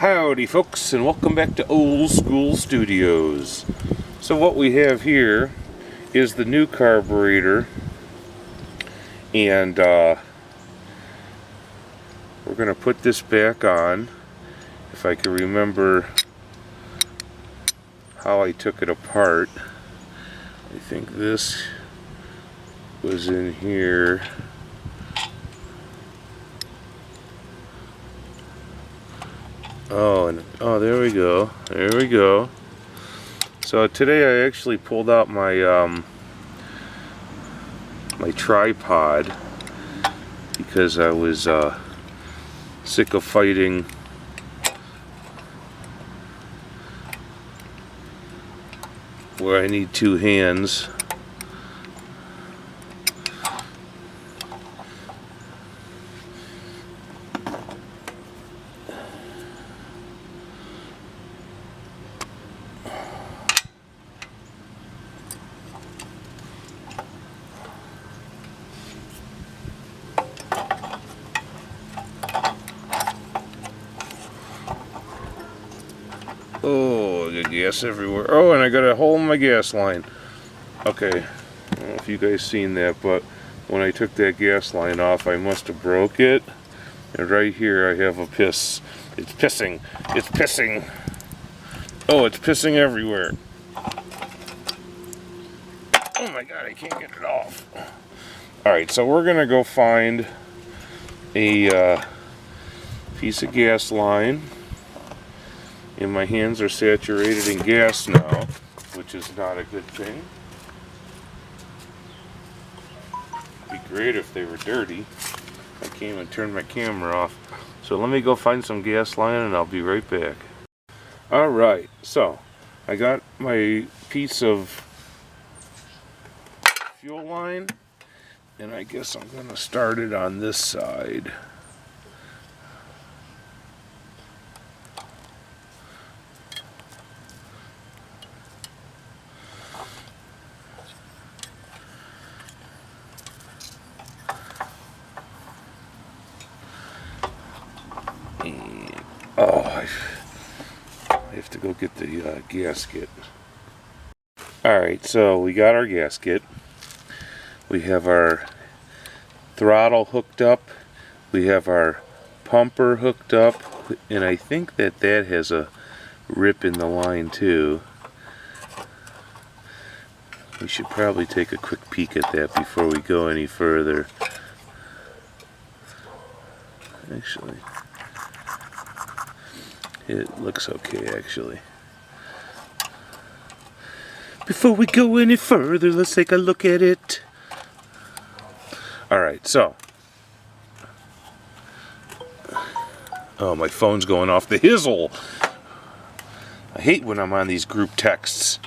Howdy folks, and welcome back to Old School Studios. So what we have here is the new carburetor, and we're going to put this back on. If I can remember how I took it apart, I think this was in here. Oh, there we go. There we go. So today I actually pulled out my my tripod because I was sick of fighting where I need two hands. Oh, I got gas everywhere. Oh, and I got a hole in my gas line. Okay, I don't know if you guys seen that, but when I took that gas line off, I must have broke it. And right here I have a piss. It's pissing. It's pissing. Oh, it's pissing everywhere. Oh my god, I can't get it off. Alright, so we're gonna go find a piece of gas line. And my hands are saturated in gas now, which is not a good thing. It'd be great if they were dirty. I came and turned my camera off. So let me go find some gas line and I'll be right back. Alright, so I got my piece of fuel line, and I guess I'm going to start it on this side. Oh, I have to go get the gasket. Alright, so we got our gasket. We have our throttle hooked up. We have our pumper hooked up. And I think that has a rip in the line too. We should probably take a quick peek at that before we go any further. Actually, it looks okay, actually. Before we go any further, let's take a look at it. Alright, so. Oh, my phone's going off the hizzle. I hate when I'm on these group texts.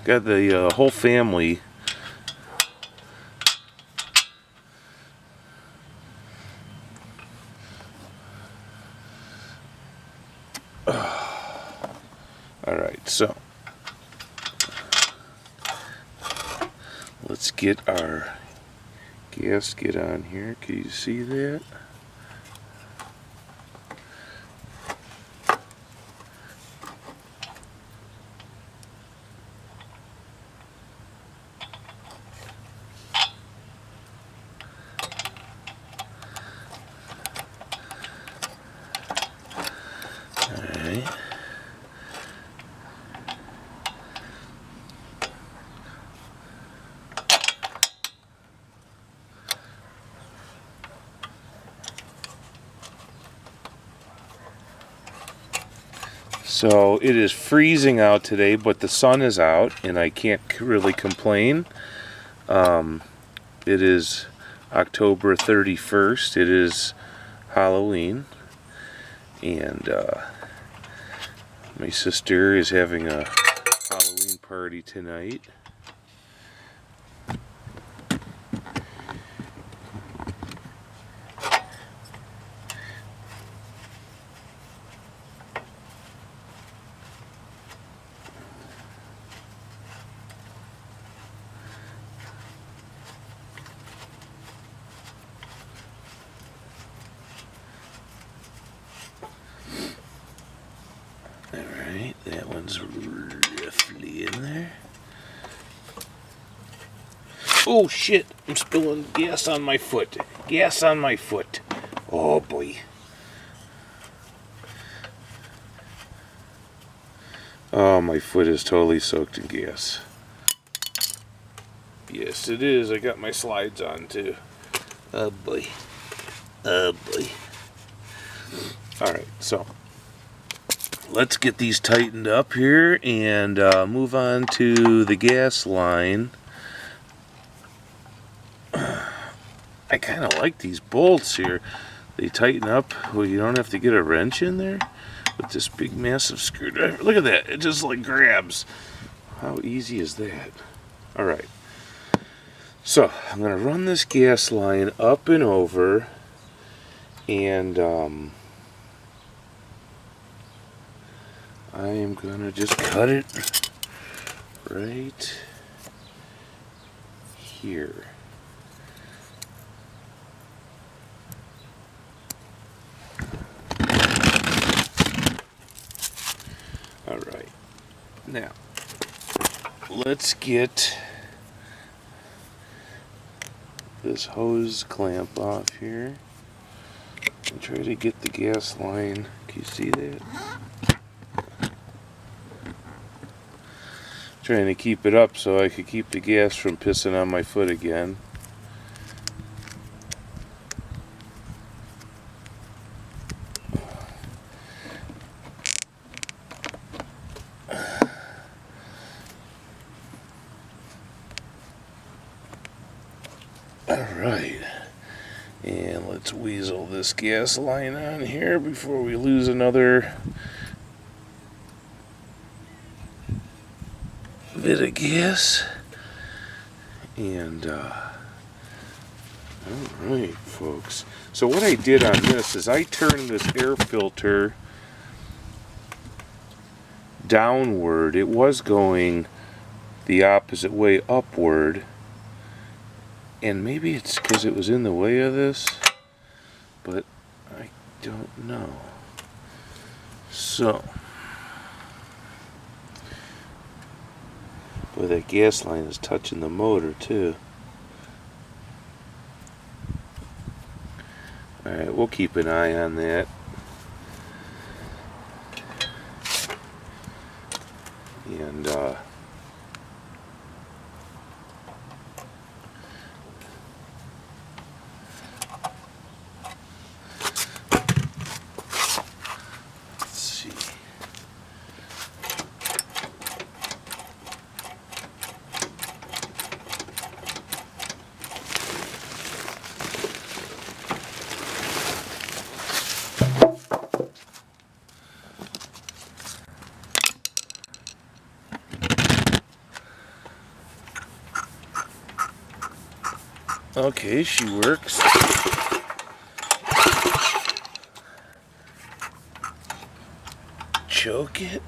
Got the whole family. Alright, so let's get our gasket on here. Can you see that? Alright. So it is freezing out today, but the sun is out and I can't really complain. It is October 31st. It is Halloween, and my sister is having a Halloween party tonight. Alright, that one's roughly in there. Oh shit, I'm spilling gas on my foot. Gas on my foot. Oh boy. Oh, my foot is totally soaked in gas. Yes, it is. I got my slides on too. Oh boy. Oh boy. Alright, so let's get these tightened up here and move on to the gas line. I kind of like these bolts here. They tighten up. Well, you don't have to get a wrench in there with this big massive screwdriver. Look at that. It just like grabs. How easy is that? Alright. So, I'm going to run this gas line up and over, and I am going to just cut it right here. Alright, now let's get this hose clamp off here and try to get the gas line. Can you see that? Trying to keep it up so I could keep the gas from pissing on my foot again. Alright, and let's weasel this gas line on here before we lose another bit of gas. And alright folks, so what I did on this is I turned this air filter downward. It was going the opposite way, upward. And maybe it's because it was in the way of this, but I don't know. So, boy, that gas line is touching the motor too. Alright, we'll keep an eye on that. And okay, she works. Choke it.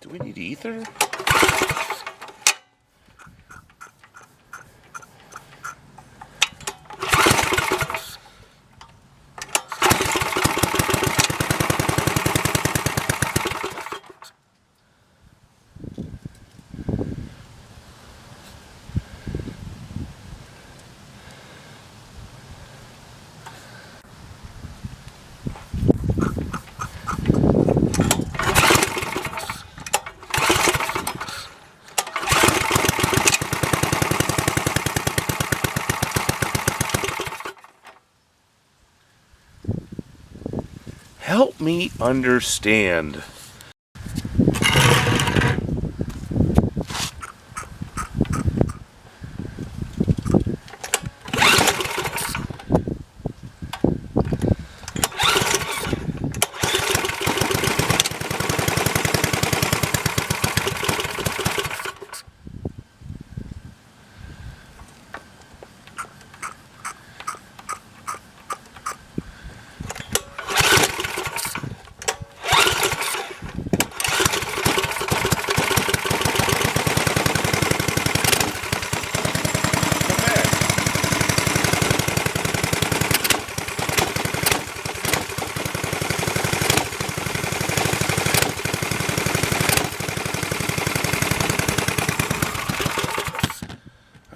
Do we need ether? Help me understand.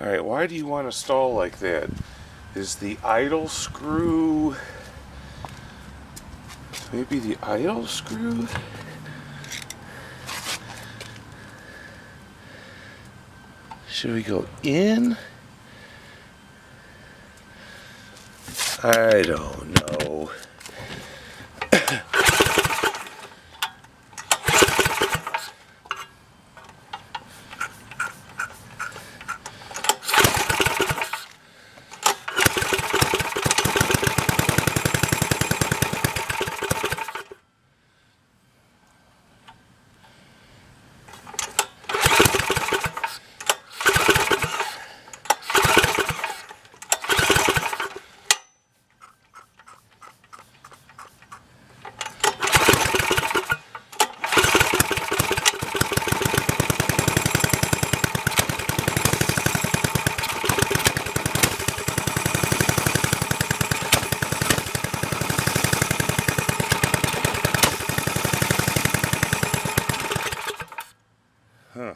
Alright, why do you want to stall like that? Is the idle screw... Maybe the idle screw? Should we go in? I don't know. Huh.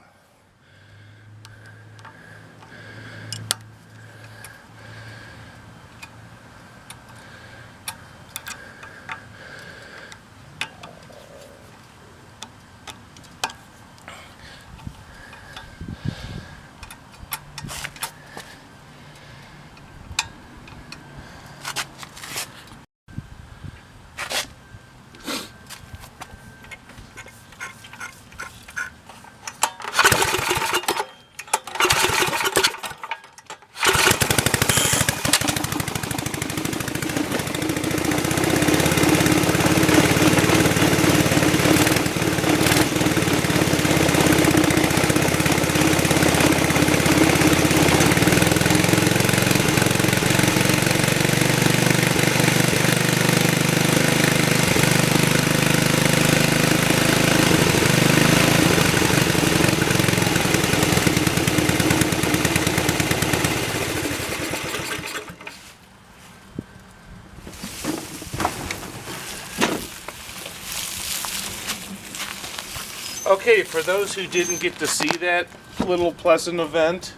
Okay, for those who didn't get to see that little pleasant event,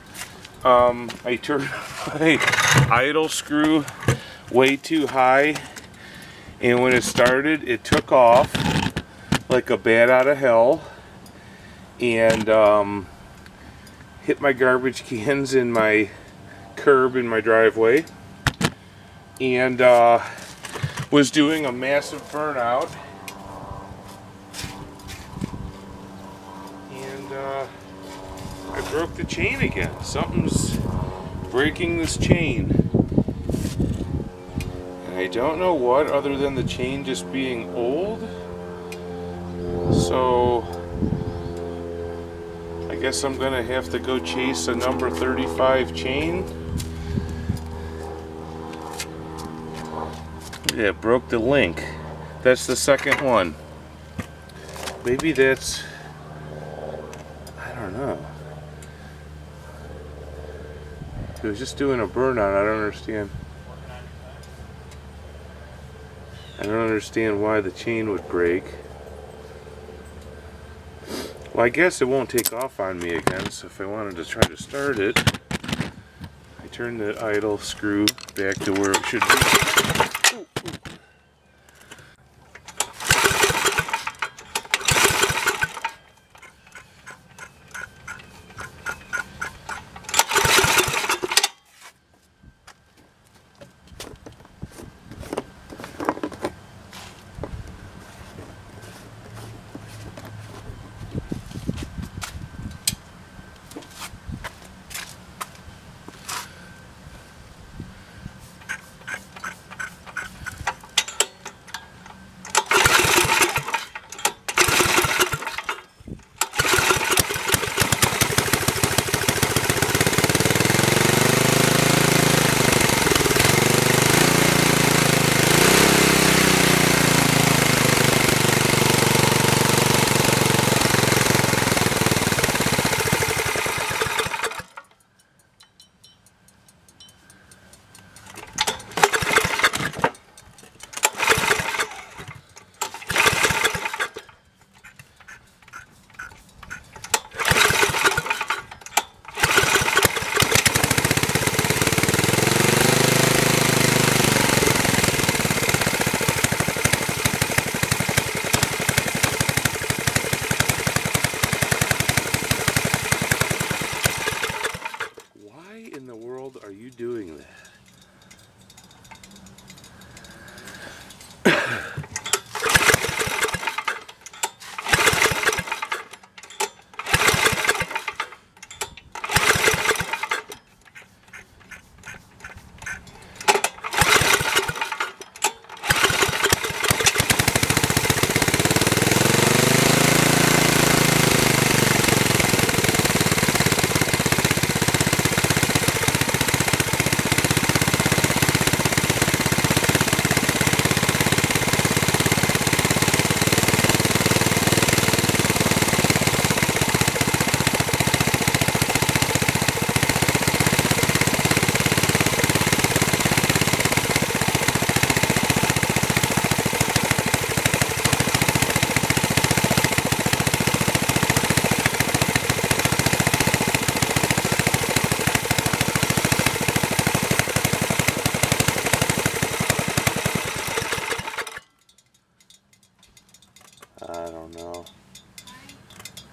I turned my idle screw way too high, and when it started, it took off like a bat out of hell, and hit my garbage cans in my curb in my driveway, and was doing a massive burnout. I broke the chain again. Something's breaking this chain. And I don't know what, other than the chain just being old. So I guess I'm gonna have to go chase a number 35 chain. Yeah, it broke the link. That's the second one. Maybe that's... I don't know. It was just doing a burnout. I don't understand. I don't understand why the chain would break. Well, I guess it won't take off on me again, so if I wanted to try to start it, I turn the idle screw back to where it should be. Ooh, ooh.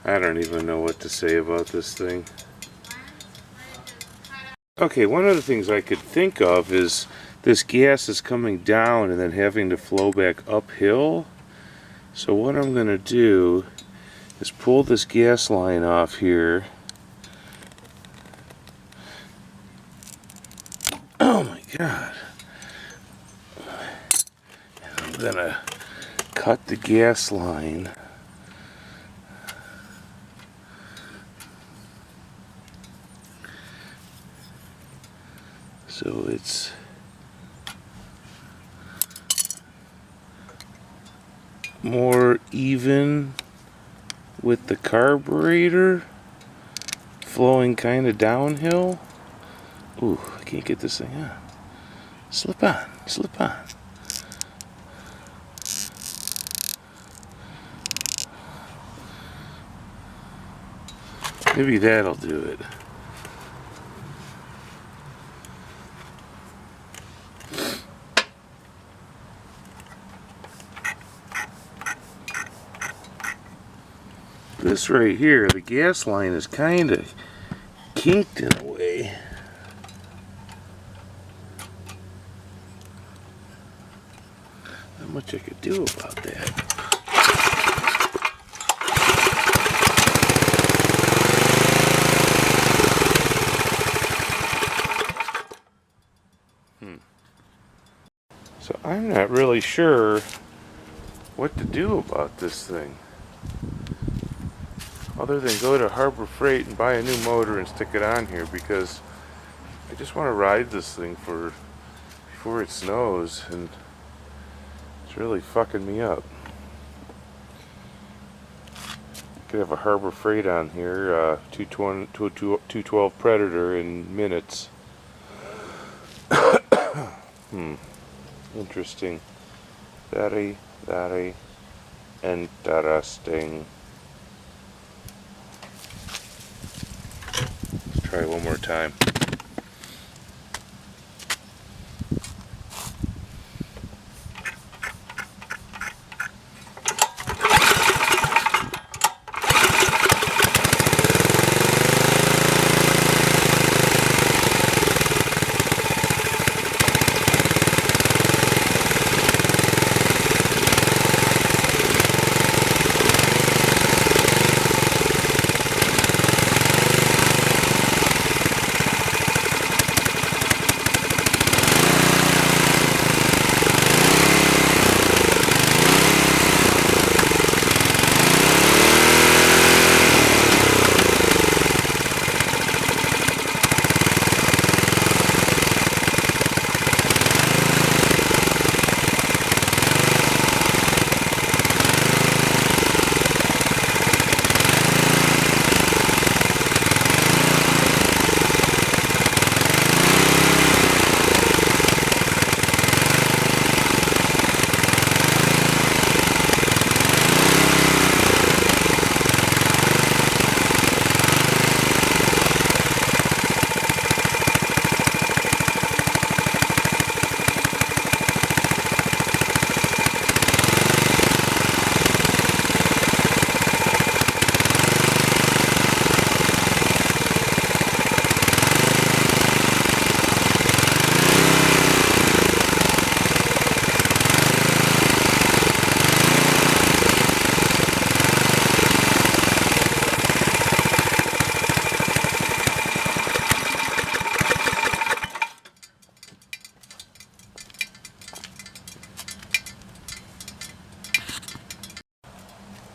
I don't even know what to say about this thing. Okay, one of the things I could think of is this gas is coming down and then having to flow back uphill. So what I'm going to do is pull this gas line off here. Oh my God. And I'm going to cut the gas line. So it's more even with the carburetor flowing kind of downhill. Ooh, I can't get this thing on. Slip on, slip on. Maybe that'll do it. This right here, the gas line is kind of kinked in a way. Not much I could do about that. So I'm not really sure what to do about this thing, other than go to Harbor Freight and buy a new motor and stick it on here, because I just want to ride this thing before it snows, and it's really fucking me up. Could have a Harbor Freight on here, 212 Predator in minutes. Interesting. Very, very interesting. Let's try one more time.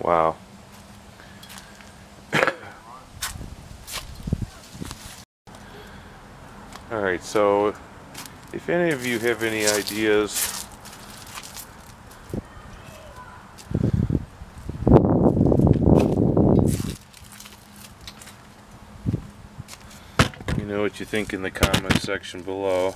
Wow. Alright, so if any of you have any ideas you know what you think in the comment section below.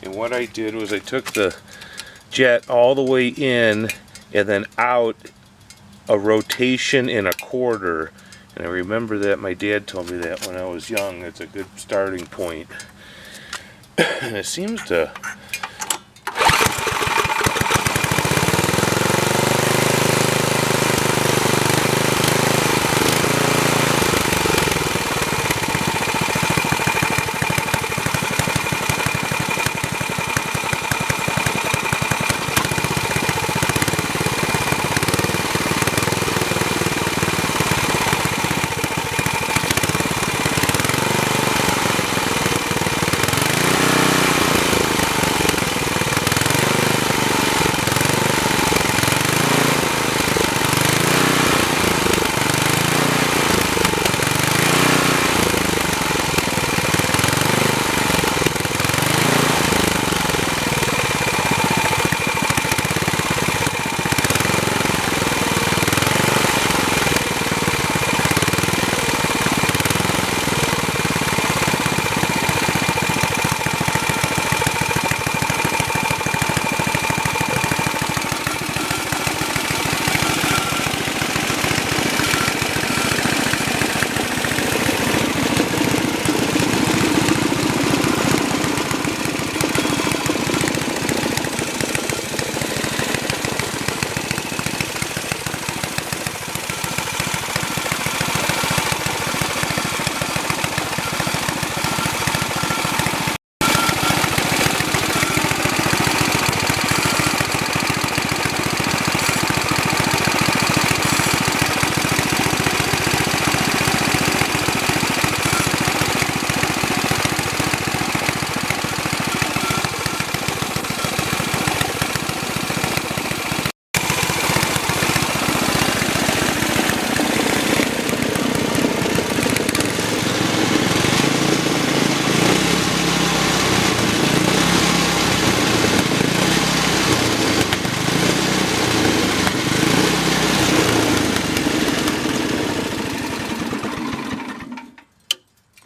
And what I did was I took the jet all the way in and then out a rotation and a quarter. And I remember that my dad told me that when I was young. It's a good starting point. And it seems to...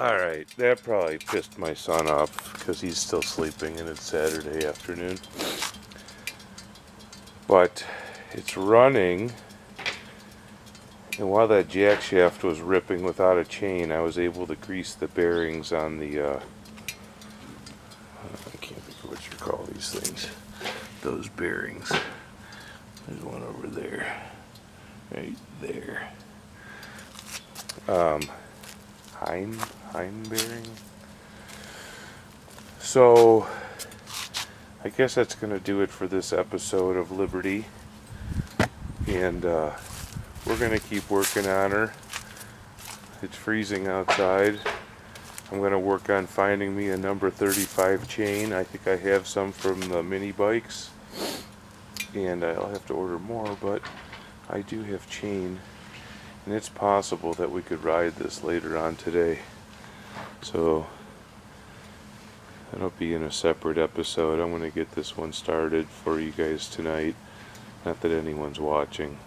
Alright, that probably pissed my son off because he's still sleeping and it's Saturday afternoon. But it's running, and while that jackshaft was ripping without a chain, I was able to grease the bearings on the, I can't think of what you call these things, those bearings. There's one over there, right there. Whined bearing. So I guess that's going to do it for this episode of Liberty, and we're going to keep working on her. It's freezing outside. I'm going to work on finding me a number 35 chain. I think I have some from the mini bikes, and I'll have to order more, but I do have chain, and it's possible that we could ride this later on today. So that'll be in a separate episode. I'm going to get this one started for you guys tonight. Not that anyone's watching.